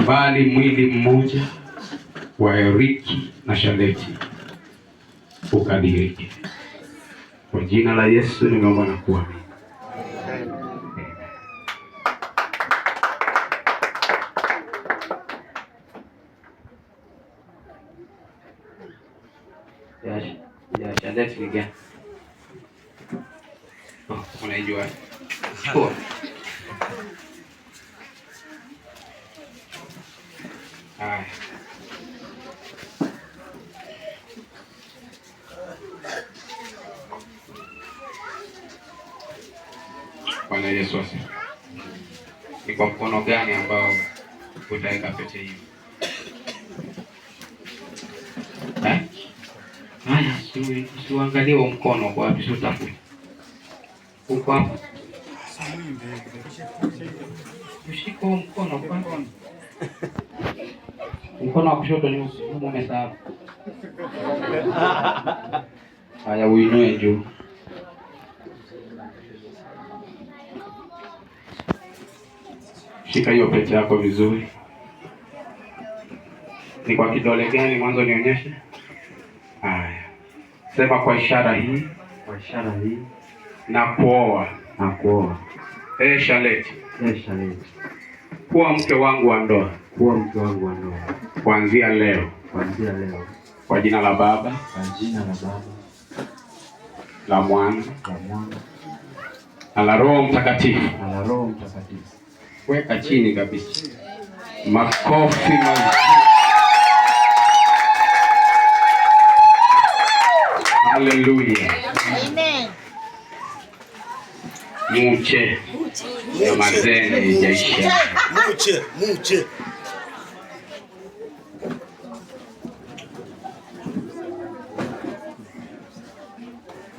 bali mwili mmoja wa Eriki na Shaleti ukadhihirike. Kwa jina la Yesu nimeomba na kuamini. Ya Shaleti ni gani? Unaijua? Sure. Haya. Bwana Yesu asifiwe. Ni kwa mkono gani ambao utaweka pete hii? Haya, usiangalie huo mkono kwa wapi, utafuta. Uko hapo. Ushike huo mkono kwa wapi? Mkono wa kushoto ni umesahau. Haya, uinue juu. Shika hiyo pete yako vizuri. Ni kwa kidole gani mwanzo nionyeshe? Haya. Sema kwa ishara hii. Kwa ishara hii. Na kuoa. Na kuoa. Shaleti. Shaleti. Kuwa mke wangu wa ndoa. Kuwa mke wangu wa ndoa. Kuanzia leo. Kuanzia leo. Kwa jina la Baba. Kwa jina la Baba. La Mwana. La Mwana. Na la Roho Mtakatifu. Na la Roho Mtakatifu. Weka chini kabisa. Makofi mazuri. Haleluya. Amen. Muche. Ya mazene ijaisha. Muche.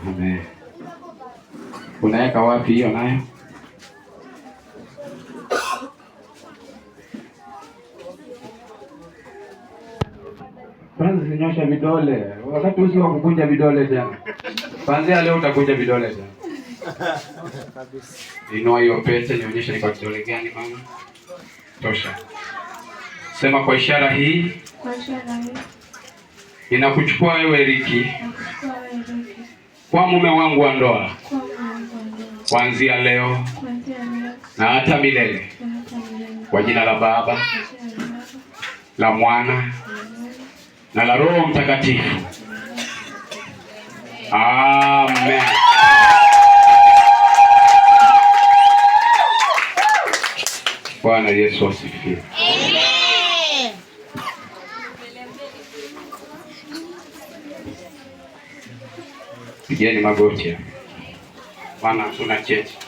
Amen. Unaweka wapi hiyo nayo? Kwanza zinyosha vidole. Wakati usio wa kukunja vidole tena. Kuanzia leo utakunja vidole tena. Inua hiyo pete, nionyeshe ni kwa kidole gani mama. Tosha. Sema kwa ishara hii. Kwa ishara hii. Ninakuchukua wewe Eriki. Kwa mume wangu wa ndoa. Kuanzia leo. Na hata milele. Kwa jina la Baba. La Mwana. Na la Roho Mtakatifu. Amen. Bwana Yesu asifiwe. Amen. Pigeni magoti. Maana tuna cheti.